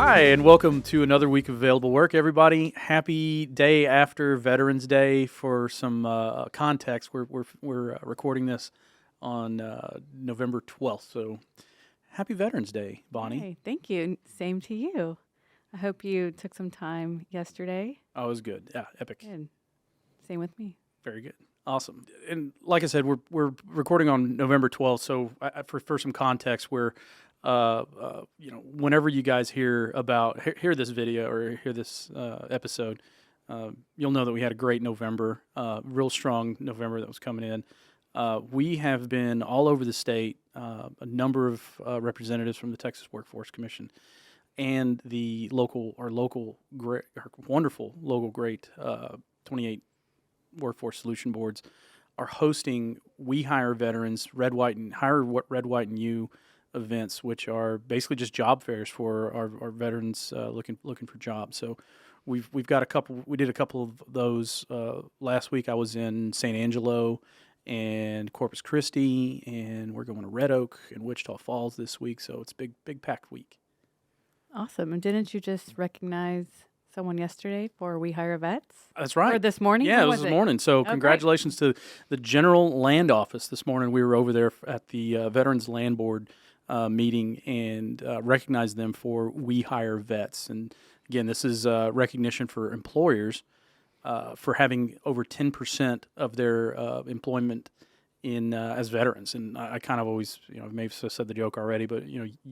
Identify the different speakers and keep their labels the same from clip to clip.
Speaker 1: Hi, and welcome to another week of Available Work, everybody. Happy day after Veterans Day. For some context, we're recording this on November 12th, so happy Veterans Day, Bonnie.
Speaker 2: Hey, thank you. Same to you. I hope you took some time yesterday.
Speaker 1: Oh, it was good. Yeah, epic.
Speaker 2: Good. Same with me.
Speaker 1: Very good. Awesome. And like I said, we're recording on November 12th, so for some context, whenever you guys hear this video or hear this episode, you'll know that we had a great November, real strong November that was coming in. We have been all over the state, a number of representatives from the Texas Workforce Commission and our wonderful local great 28 workforce solution boards are hosting We Hire Veterans, Red, White, and You events, which are basically just job fairs for our veterans looking for jobs. So we've got a couple. We did a couple of those last week. I was in San Angelo and Corpus Christi, and we're going to Red Oak and Wichita Falls this week. So it's big packed week.
Speaker 2: Awesome. And didn't you just recognize someone yesterday for We Hire Vets?
Speaker 1: That's right.
Speaker 2: Or this morning?
Speaker 1: Yeah, it was this morning. So congratulations to the General Land Office this morning. We were over there at the Veterans Land Board meeting and recognized them for We Hire Vets. And again, this is recognition for employers for having over 10% of their employment in as veterans. And I kind of always, I may have said the joke already, but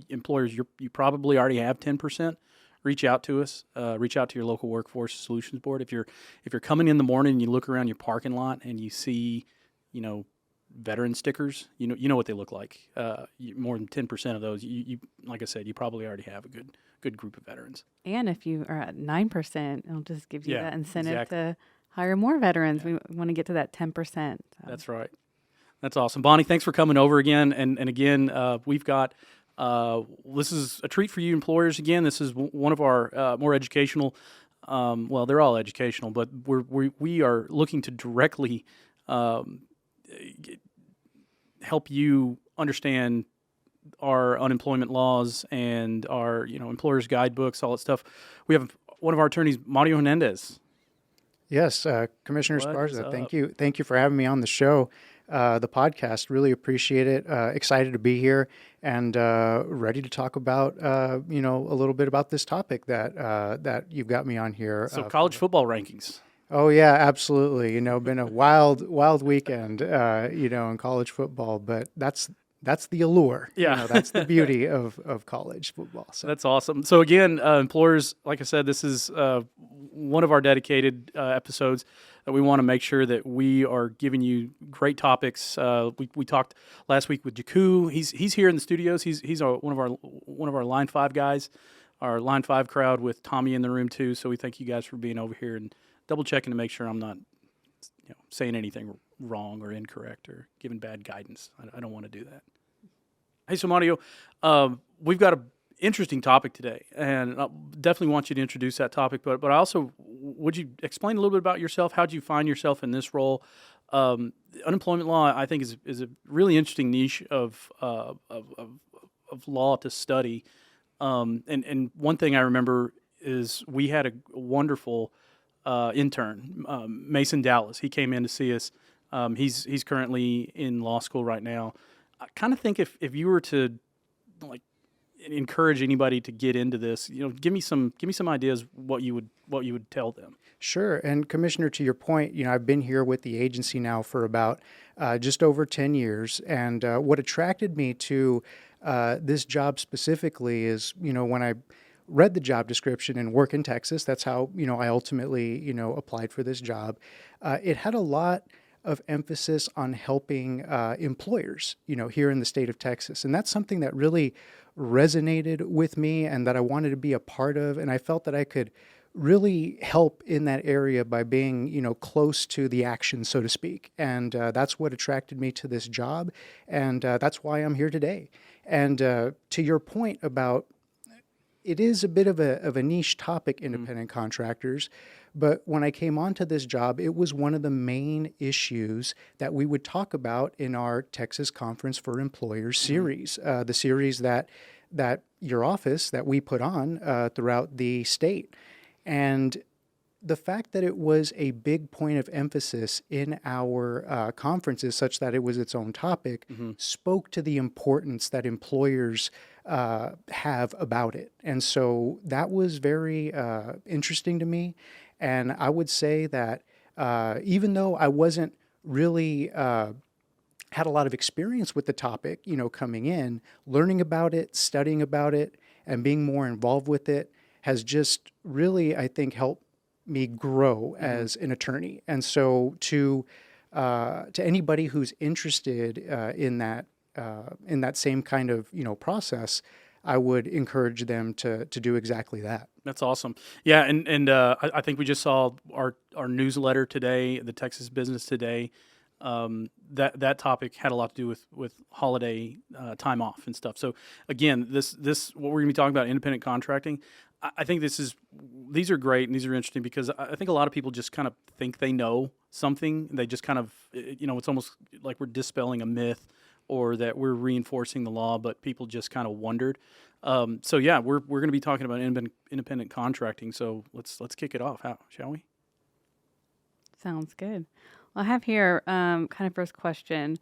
Speaker 1: employers, you probably already have 10%. Reach out to us. Reach out to your local workforce solutions board. If you're coming in the morning and you look around your parking lot and you see, veteran stickers, you know what they look like. More than 10% of those, you like I said, you probably already have a good group of veterans.
Speaker 2: And if you are at 9%, it'll just give you that incentive to hire more veterans. Yeah. We want to get to that 10%. So.
Speaker 1: That's right. That's awesome, Bonnie. Thanks for coming over again. And again, we've got. This is a treat for you employers. Again, this is one of our more educational. Well, they're all educational, but we are looking to directly help you understand our unemployment laws and our employers guidebooks, all that stuff. We have one of our attorneys, Mario Hernandez.
Speaker 3: Yes, Commissioner Esparza, thank you for having me on the show. The podcast, really appreciate it. Excited to be here and ready to talk about a little bit about this topic that you've got me on here.
Speaker 1: So college football rankings.
Speaker 3: Oh yeah, absolutely. Been a wild weekend, in college football, but that's the allure.
Speaker 1: Yeah,
Speaker 3: that's the beauty of college football.
Speaker 1: So that's awesome. So again, employers, like I said, this is one of our dedicated episodes that we want to make sure that we are giving you great topics. We talked last week with Decode. He's here in the studios. He's one of our Line 5 guys, our Line 5 crowd with Tommy in the room too. So we thank you guys for being over here and double checking to make sure I'm not saying anything wrong or incorrect or giving bad guidance. I don't want to do that. Hey, so Mario, we've got an interesting topic today, and I definitely want you to introduce that topic. But I also, would you explain a little bit about yourself? How did you find yourself in this role? Unemployment law, I think, is a really interesting niche of law to study. And one thing I remember is we had a wonderful intern, Mason Dallas. He came in to see us. He's currently in law school right now. I kind of think if you were to encourage anybody to get into this, give me some ideas what you would tell them.
Speaker 3: Sure. And Commissioner, to your point, I've been here with the agency now for about just over 10 years. And what attracted me to this job specifically is, when I read the job description and work in Texas, that's how, I ultimately, applied for this job. It had a lot of emphasis on helping employers, here in the state of Texas. And that's something that really resonated with me and that I wanted to be a part of. And I felt that I could really help in that area by being, close to the action, so to speak. And that's what attracted me to this job. And that's why I'm here today. And to your point about it is a bit of a niche topic, independent contractors. But when I came onto this job, it was one of the main issues that we would talk about in our Texas Conference for Employers series, the series that your office, that we put on throughout the state. And the fact that it was a big point of emphasis in our conferences, such that it was its own topic, spoke to the importance that employers have about it. And so that was very interesting to me. And I would say that even though I wasn't really had a lot of experience with the topic, coming in, learning about it, studying about it, and being more involved with it has just really, I think, helped me grow as an attorney. And so to anybody who's interested in that same kind of process, I would encourage them to do exactly that.
Speaker 1: That's awesome. Yeah, and I think we just saw our newsletter today, the Texas Business Today. That topic had a lot to do with holiday time off and stuff. So again, this what we're going to be talking about, independent contracting. I think these are great and these are interesting because I think a lot of people just kind of think they know something. They just kind of, it's almost like we're dispelling a myth or that we're reinforcing the law, but people just kind of wondered. So yeah, we're going to be talking about independent contracting. So let's kick it off, shall we?
Speaker 2: Sounds good. Well, I have here kind of first question.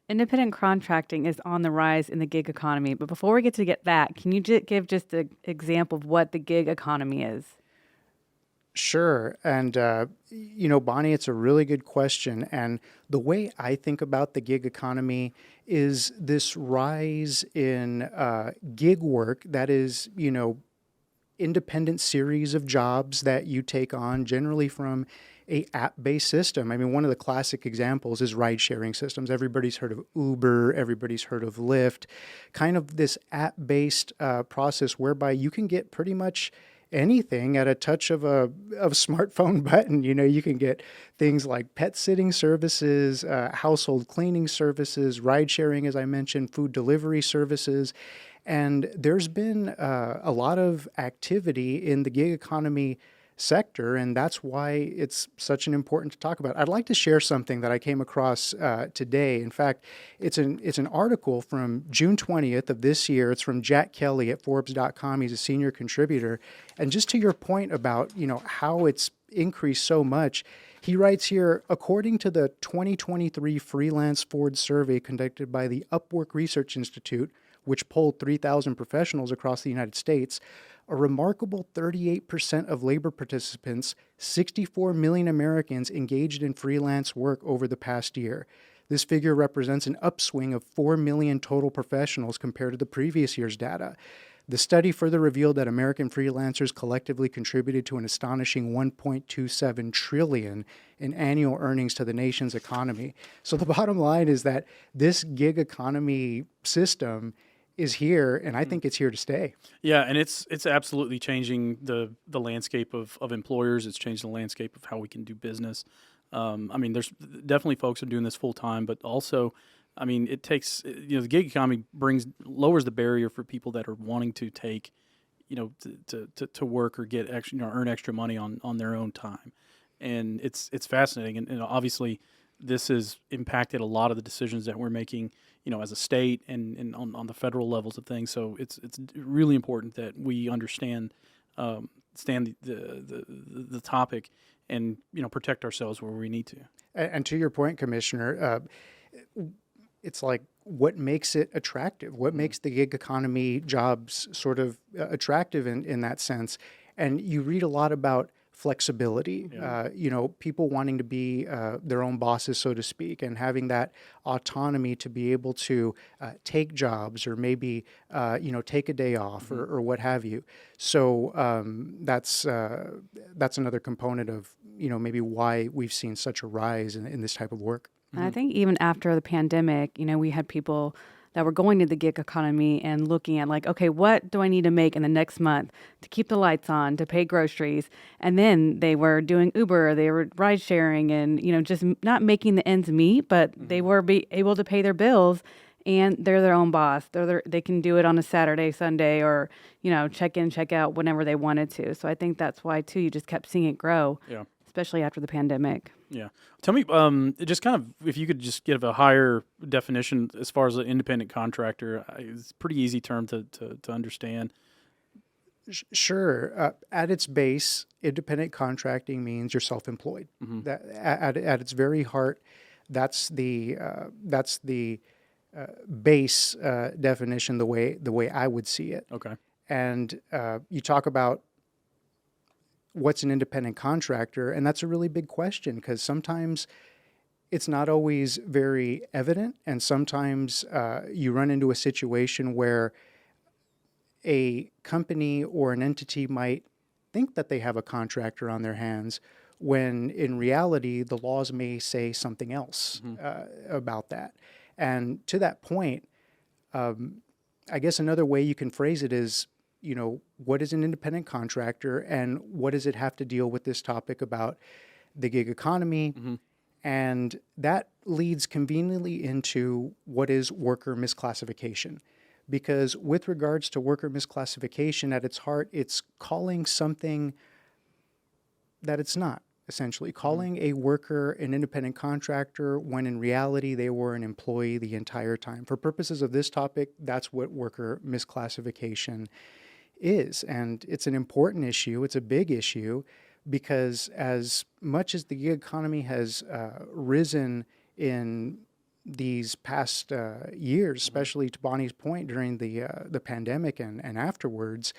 Speaker 2: Independent contracting is on the rise in the gig economy. But before we get that, can you give just an example of what the gig economy is?
Speaker 3: Sure. And, Bonnie, it's a really good question. And the way I think about the gig economy is this rise in gig work that is, independent series of jobs that you take on, generally from a app-based system. I mean, one of the classic examples is ride-sharing systems. Everybody's heard of Uber, everybody's heard of Lyft, kind of this app-based process whereby you can get pretty much anything at a touch of a smartphone button. You can get things like pet sitting services, household cleaning services, ride-sharing, as I mentioned, food delivery services. And there's been a lot of activity in the gig economy sector, and that's why it's such an important to talk about. I'd like to share something that I came across today. In fact, it's an article from June 20th of this year. It's from Jack Kelly at Forbes.com. He's a senior contributor. And just to your point about, how it's increased so much, he writes here, according to the 2023 Freelance Ford survey conducted by the Upwork Research Institute, which polled 3,000 professionals across the United States, a remarkable 38% of labor participants, 64 million Americans, engaged in freelance work over the past year. This figure represents an upswing of 4 million total professionals compared to the previous year's data. The study further revealed that American freelancers collectively contributed to an astonishing $1.27 trillion in annual earnings to the nation's economy. So the bottom line is that this gig economy system is here, and I think it's here to stay.
Speaker 1: Yeah, and it's absolutely changing the landscape of employers. It's changed the landscape of how we can do business. There's definitely folks who are doing this full time, but also, it takes, the gig economy lowers the barrier for people that are wanting to take, to work or get extra, earn extra money on their own time. And it's fascinating. And obviously this has impacted a lot of the decisions that we're making, as a state and on the federal levels of things. So it's really important that we understand the topic and, protect ourselves where we need to.
Speaker 3: And to your point, Commissioner, it's like, what makes it attractive? What makes the gig economy jobs sort of attractive in that sense? And you read a lot about flexibility, people wanting to be their own bosses, so to speak, and having that autonomy to be able to take jobs or maybe, take a day off or what have you. So that's another component of, maybe why we've seen such a rise in this type of work.
Speaker 2: I think even after the pandemic, we had people that were going to the gig economy and looking at like, okay, what do I need to make in the next month to keep the lights on, to pay groceries? And then they were doing Uber, they were ride sharing and, just not making the ends meet, but they were able to pay their bills and they're their own boss. They can do it on a Saturday, Sunday, or, check in, check out whenever they wanted to. So I think that's why, too, you just kept seeing it grow,
Speaker 1: Yeah.
Speaker 2: especially after the pandemic.
Speaker 1: Yeah. Tell me, just kind of, if you could just give a higher definition as far as an independent contractor. It's a pretty easy term to understand.
Speaker 3: Sure. At its base, independent contracting means you're self-employed. That at its very heart, that's the base definition. The way I would see it.
Speaker 1: Okay.
Speaker 3: And you talk about what's an independent contractor, and that's a really big question because sometimes it's not always very evident, and sometimes you run into a situation where a company or an entity might think that they have a contractor on their hands when in reality the laws may say something else about that. And to that point, I guess another way you can phrase it is, what is an independent contractor and what does it have to deal with this topic about the gig economy? And that leads conveniently into what is worker misclassification. Because with regards to worker misclassification, at its heart, it's calling something that it's not, essentially. Calling a worker an independent contractor when in reality they were an employee the entire time. For purposes of this topic, that's what worker misclassification is. And it's an important issue. It's a big issue because as much as the gig economy has risen in these past years, especially to Bonnie's point during the pandemic and afterwards,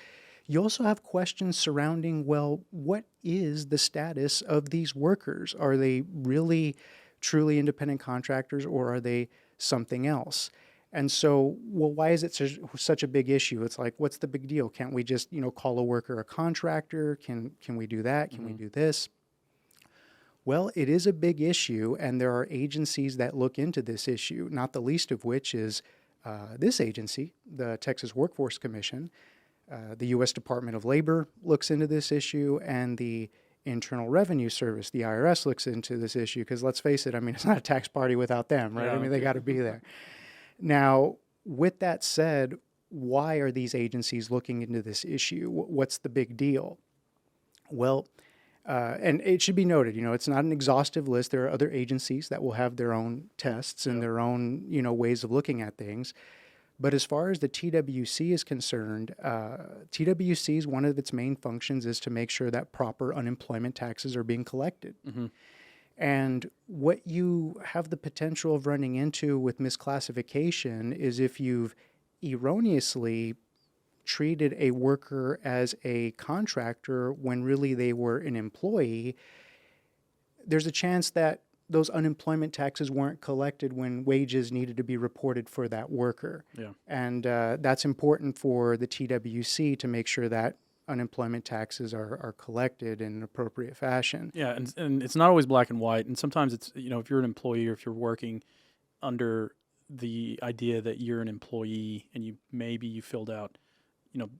Speaker 3: you also have questions surrounding, well, what is the status of these workers? Are they really truly independent contractors or are they something else? And so, well, why is it such a big issue? It's like, what's the big deal? Can't we just, call a worker a contractor? Can we do that? Can we do this? Well, it is a big issue, and there are agencies that look into this issue, not the least of which is this agency, the Texas Workforce Commission. The U.S. Department of Labor looks into this issue, and the Internal Revenue Service, the IRS, looks into this issue, because let's face it, it's not a tax party without them, right?
Speaker 1: Yeah,
Speaker 3: They got to be there. Now, with that said, why are these agencies looking into this issue? What's the big deal? Well, and it should be noted, it's not an exhaustive list. There are other agencies that will have their own tests and their own, ways of looking at things. But as far as the TWC is concerned, TWC's one of its main functions is to make sure that proper unemployment taxes are being collected. And what you have the potential of running into with misclassification is if you've erroneously treated a worker as a contractor when really they were an employee, there's a chance that those unemployment taxes weren't collected when wages needed to be reported for that worker.
Speaker 1: Yeah.
Speaker 3: And that's important for the TWC to make sure that unemployment taxes are collected in an appropriate fashion.
Speaker 1: Yeah, and it's not always black and white. And sometimes it's, if you're an employee or if you're working under the idea that you're an employee and you filled out,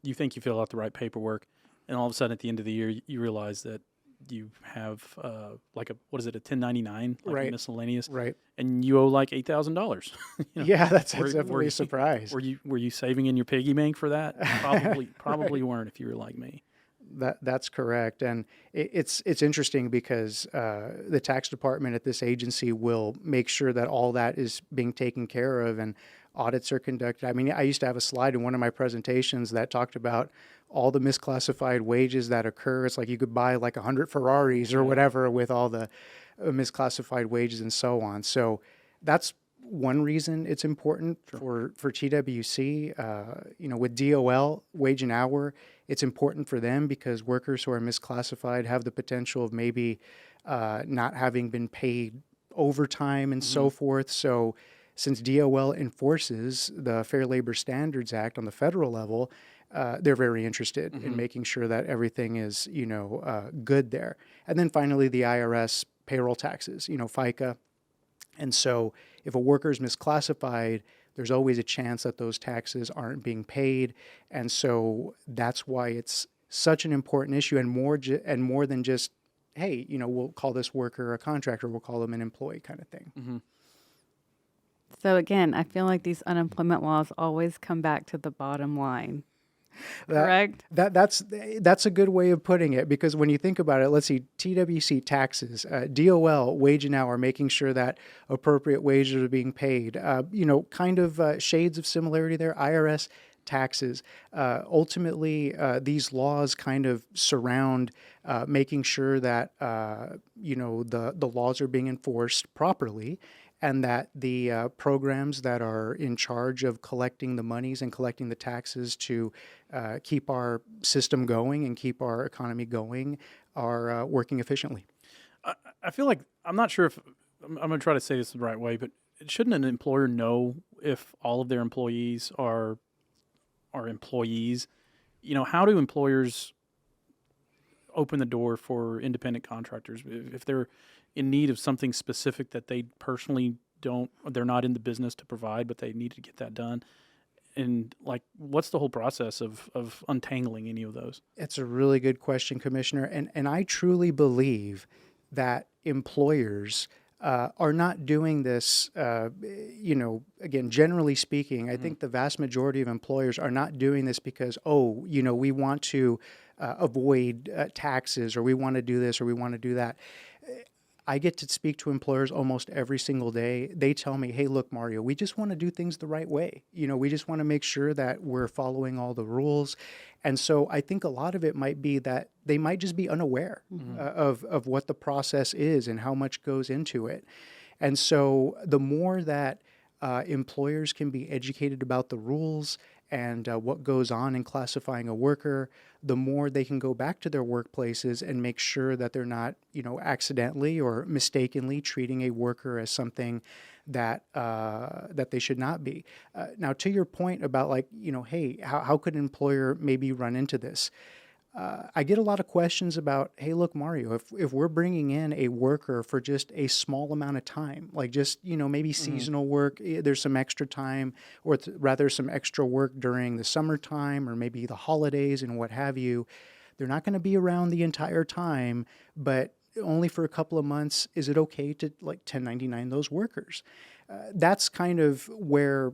Speaker 1: you think you filled out the right paperwork, and all of a sudden at the end of the year you realize that you have a 1099,
Speaker 3: Right.
Speaker 1: miscellaneous,
Speaker 3: Right.
Speaker 1: and you owe like $8,000.
Speaker 3: Yeah, that's definitely a surprise.
Speaker 1: Were you saving in your piggy bank for that? Probably weren't if you were like me.
Speaker 3: That's correct, and it's interesting because the tax department at this agency will make sure that all that is being taken care of, and audits are conducted. I used to have a slide in one of my presentations that talked about all the misclassified wages that occur. It's like you could buy like 100 Ferraris or whatever with all the misclassified wages and so on. So that's one reason it's important for TWC. With DOL, wage and hour, it's important for them because workers who are misclassified have the potential of maybe not having been paid overtime and so forth. So since DOL enforces the Fair Labor Standards Act on the federal level, they're very interested in making sure that everything is, good there. And then finally, the IRS payroll taxes, FICA. And so if a worker is misclassified, there's always a chance that those taxes aren't being paid. And so that's why it's such an important issue, and more than just, hey, we'll call this worker a contractor, we'll call them an employee kind of thing.
Speaker 2: So again, I feel like these unemployment laws always come back to the bottom line. Correct?
Speaker 3: That's a good way of putting it, because when you think about it, let's see, TWC taxes, DOL wage and hour, making sure that appropriate wages are being paid. Kind of shades of similarity there. IRS taxes. Ultimately, these laws kind of surround making sure that the laws are being enforced properly, and that the programs that are in charge of collecting the monies and collecting the taxes to keep our system going and keep our economy going are working efficiently.
Speaker 1: I feel like I'm not sure if I'm going to try to say this the right way, but shouldn't an employer know if all of their employees are employees? How do employers open the door for independent contractors if they're in need of something specific that they personally they're not in the business to provide, but they need to get that done? And what's the whole process of untangling any of those?
Speaker 3: It's a really good question, Commissioner. And I truly believe that employers are not doing this, again, generally speaking, I think the vast majority of employers are not doing this because, we want to avoid taxes, or we want to do this, or we want to do that. I get to speak to employers almost every single day. They tell me, hey, look, Mario, we just want to do things the right way. We just want to make sure that we're following all the rules. And so I think a lot of it might be that they might just be unaware of what the process is and how much goes into it. And so the more that employers can be educated about the rules and what goes on in classifying a worker, the more they can go back to their workplaces and make sure that they're not, accidentally or mistakenly treating a worker as something that that they should not be. Now, to your point about hey, how could an employer maybe run into this? I get a lot of questions about, hey, look, Mario, if we're bringing in a worker for just a small amount of time, like just, maybe seasonal work, there's some extra time, or rather some extra work during the summertime or maybe the holidays and what have you, they're not going to be around the entire time, but only for a couple of months. Is it okay to 1099 those workers? That's kind of where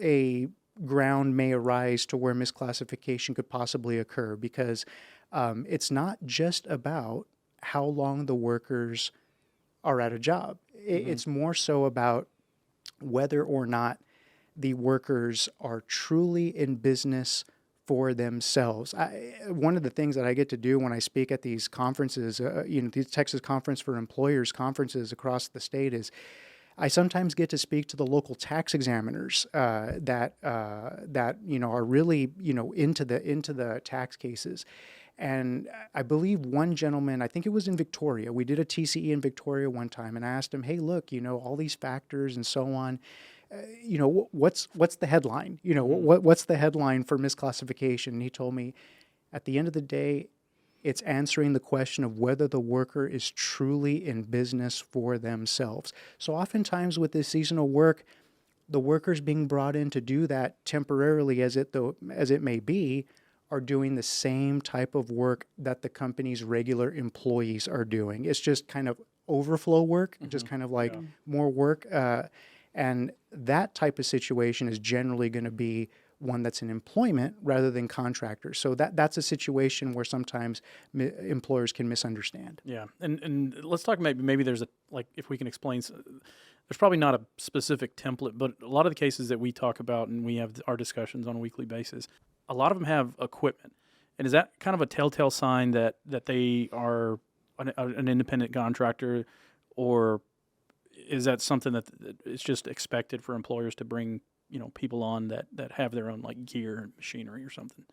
Speaker 3: a ground may arise to where misclassification could possibly occur, because it's not just about how long the workers are at a job. It's more so about whether or not the workers are truly in business for themselves. One of the things that I get to do when I speak at these conferences, these Texas Conference for Employers conferences across the state, is I sometimes get to speak to the local tax examiners that are really into the tax cases. And I believe one gentleman, I think it was in Victoria, we did a TCE in Victoria one time, and I asked him, hey, look, all these factors and so on, what's the headline? What's the headline for misclassification? And he told me, at the end of the day, it's answering the question of whether the worker is truly in business for themselves. So oftentimes with this seasonal work, the workers being brought in to do that temporarily, as it may be, are doing the same type of work that the company's regular employees are doing. It's just kind of overflow work, just kind of more work. And that type of situation is generally going to be one that's in employment rather than contractors. So that's a situation where sometimes employers can misunderstand.
Speaker 1: Yeah, and let's talk maybe there's if we can explain. There's probably not a specific template, but a lot of the cases that we talk about and we have our discussions on a weekly basis, a lot of them have equipment. And is that kind of a telltale sign that they are an independent contractor, or is that something that it's just expected for employers to bring people on that have their own gear and machinery or something?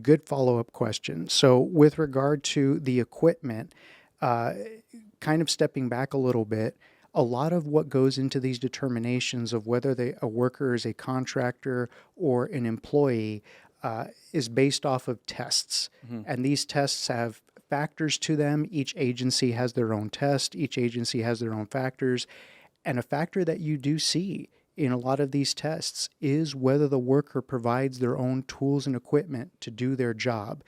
Speaker 3: Good follow-up question. So with regard to the equipment, kind of stepping back a little bit, a lot of what goes into these determinations of whether a worker is a contractor or an employee is based off of tests. And these tests have factors to them. Each agency has their own test. Each agency has their own factors. And a factor that you do see in a lot of these tests is whether the worker provides their own tools and equipment to do their job.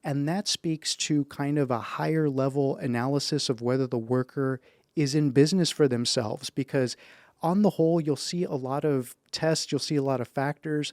Speaker 3: And that speaks to kind of a higher level analysis of whether the worker is in business for themselves, because on the whole, you'll see a lot of tests, you'll see a lot of factors,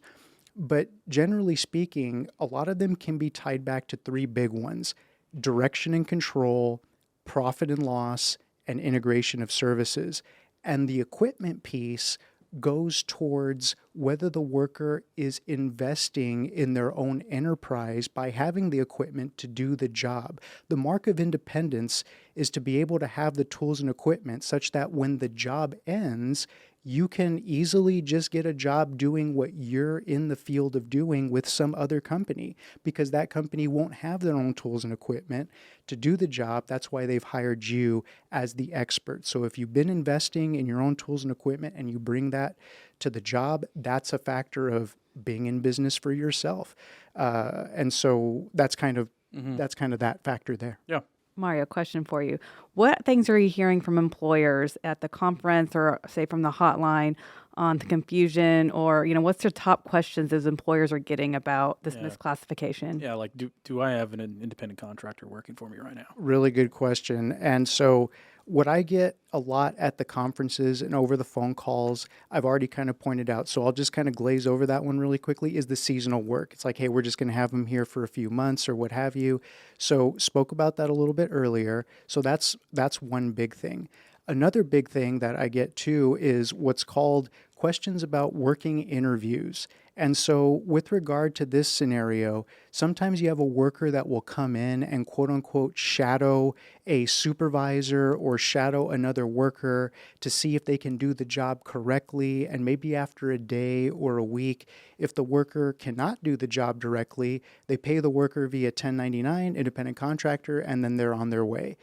Speaker 3: but generally speaking, a lot of them can be tied back to three big ones: direction and control, profit and loss, and integration of services. And the equipment piece goes towards whether the worker is investing in their own enterprise by having the equipment to do the job. The mark of independence is to be able to have the tools and equipment such that when the job ends, you can easily just get a job doing what you're in the field of doing with some other company, because that company won't have their own tools and equipment to do the job. That's why they've hired you as the expert. So if you've been investing in your own tools and equipment and you bring that to the job, that's a factor of being in business for yourself. And so that's kind of that factor there.
Speaker 1: Yeah.
Speaker 2: Mario, question for you. What things are you hearing from employers at the conference or say from the hotline on the confusion, or, what's their top questions as employers are getting about this misclassification?
Speaker 1: Yeah, like do I have an independent contractor working for me right now?
Speaker 3: Really good question. And so what I get a lot at the conferences and over the phone calls, I've already kind of pointed out, so I'll just kind of glaze over that one really quickly, is the seasonal work. It's like, hey, we're just going to have them here for a few months or what have you. So spoke about that a little bit earlier. So that's one big thing. Another big thing that I get too is what's called questions about working interviews. And so with regard to this scenario, sometimes you have a worker that will come in and quote unquote shadow a supervisor or shadow another worker to see if they can do the job correctly. And maybe after a day or a week, if the worker cannot do the job directly, they pay the worker via 1099, independent contractor, and then they're on their way.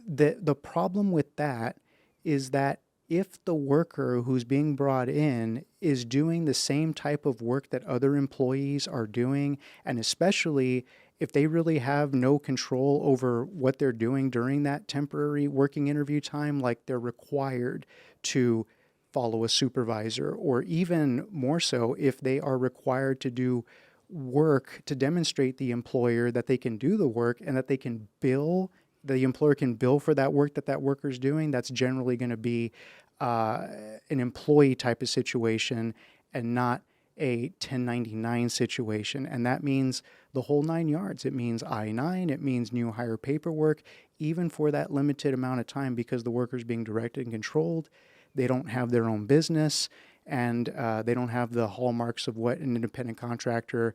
Speaker 3: The problem with that is that if the worker who's being brought in is doing the same type of work that other employees are doing, and especially if they really have no control over what they're doing during that temporary working interview time, like they're required to follow a supervisor, or even more so, if they are required to do work to demonstrate the employer that they can do the work and that they can bill, the employer can bill for that work that that worker's doing, that's generally going to be an employee type of situation and not a 1099 situation. And that means the whole 9 yards. It means I-9, it means new hire paperwork, even for that limited amount of time, because the worker's being directed and controlled. They don't have their own business, and they don't have the hallmarks of what an independent contractor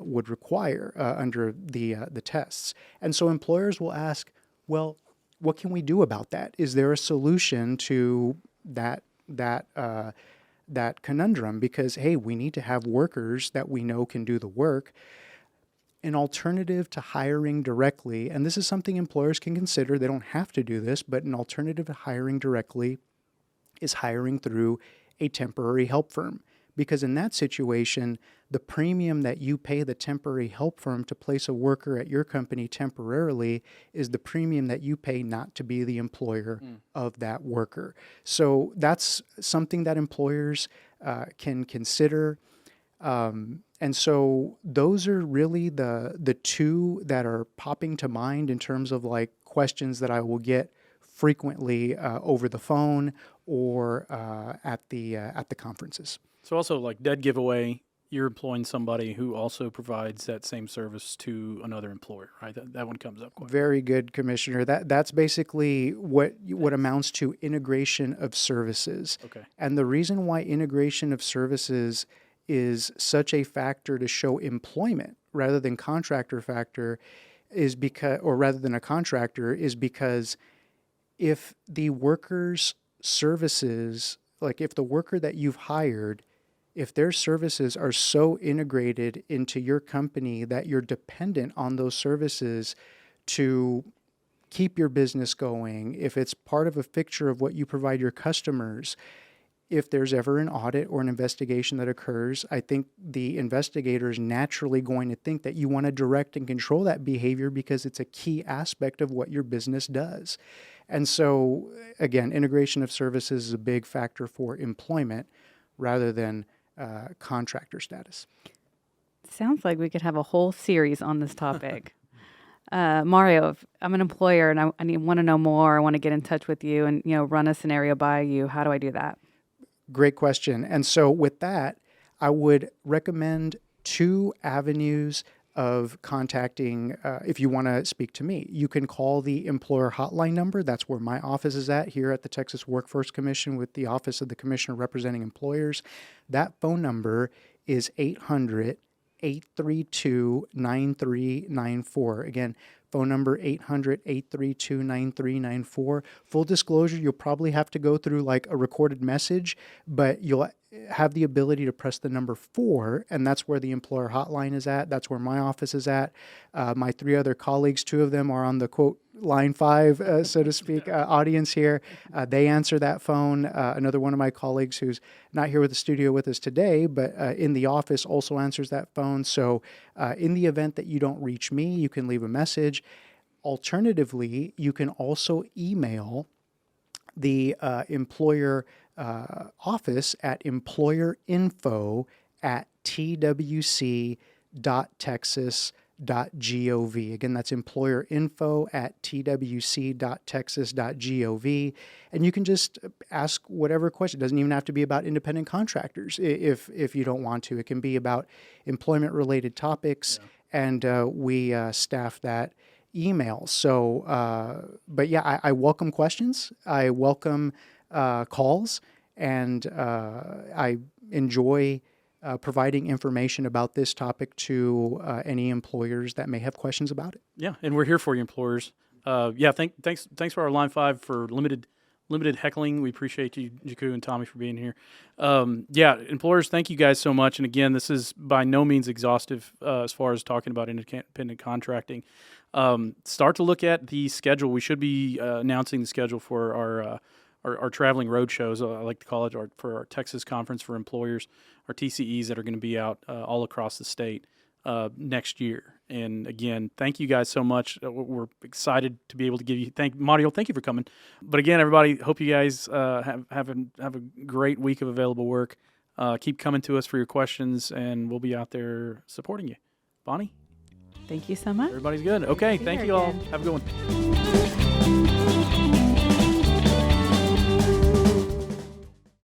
Speaker 3: would require under the tests. And so employers will ask, well, what can we do about that? Is there a solution to that conundrum? Because, hey, we need to have workers that we know can do the work. An alternative to hiring directly, and this is something employers can consider, they don't have to do this, but an alternative to hiring directly is hiring through a temporary help firm. Because in that situation, the premium that you pay the temporary help firm to place a worker at your company temporarily is the premium that you pay not to be the employer of that worker. So that's something that employers can consider. And so those are really the two that are popping to mind in terms of like questions that I will get frequently over the phone or at the conferences.
Speaker 1: So also, like, dead giveaway, you're employing somebody who also provides that same service to another employer, right? That one comes up quite.
Speaker 3: Very good, Commissioner. That's basically what amounts to integration of services.
Speaker 1: Okay.
Speaker 3: And the reason why integration of services is such a factor to show employment rather than contractor factor is because, or rather than a contractor, is because if the worker's services, like if the worker that you've hired, if their services are so integrated into your company that you're dependent on those services to keep your business going, if it's part of a fixture of what you provide your customers, if there's ever an audit or an investigation that occurs, I think the investigator is naturally going to think that you want to direct and control that behavior because it's a key aspect of what your business does. And so, again, integration of services is a big factor for employment rather than contractor status.
Speaker 2: Sounds like we could have a whole series on this topic. Mario, if I'm an employer and I want to know more, I want to get in touch with you and, run a scenario by you, how do I do that?
Speaker 3: Great question. And so with that, I would recommend two avenues of contacting if you want to speak to me. You can call the employer hotline number. That's where my office is at here at the Texas Workforce Commission with the Office of the Commissioner representing employers. That phone number is 800-832-9394. Again, phone number 800-832-9394. Full disclosure, you'll probably have to go through like a recorded message, but you'll have the ability to press the number 4, and that's where the employer hotline is at. That's where my office is at. My 3 other colleagues, 2 of them are on the quote line 5, so to speak, audience here. They answer that phone. Another one of my colleagues who's not here with the studio with us today, but in the office also answers that phone. So in the event that you don't reach me, you can leave a message. Alternatively, you can also email the employer office at employerinfo@twc.texas.gov. Again, that's employerinfo@twc.texas.gov. And you can just ask whatever question. It doesn't even have to be about independent contractors if you don't want to. It can be about employment-related topics, and we staff that email. So, but yeah, I welcome questions. I welcome calls, and I enjoy providing information about this topic to any employers that may have questions about it.
Speaker 1: Yeah, and we're here for you, employers. Thanks for our Line 5 for limited heckling. We appreciate you, Jaku and Tommy, for being here. Employers, thank you guys so much. And again, this is by no means exhaustive as far as talking about independent contracting. Start to look at the schedule. We should be announcing the schedule for our traveling road shows, I like to call it, for our Texas Conference for Employers, our TCEs that are going to be out all across the state next year. And again, thank you guys so much. We're excited to be able to give you Mario. Thank you for coming. But again, everybody, hope you guys have a great week of available work. Keep coming to us for your questions, and we'll be out there supporting you. Bonnie,
Speaker 2: Thank you so much.
Speaker 1: everybody's good. Okay, thank you all.
Speaker 2: Again.
Speaker 1: Have a good one.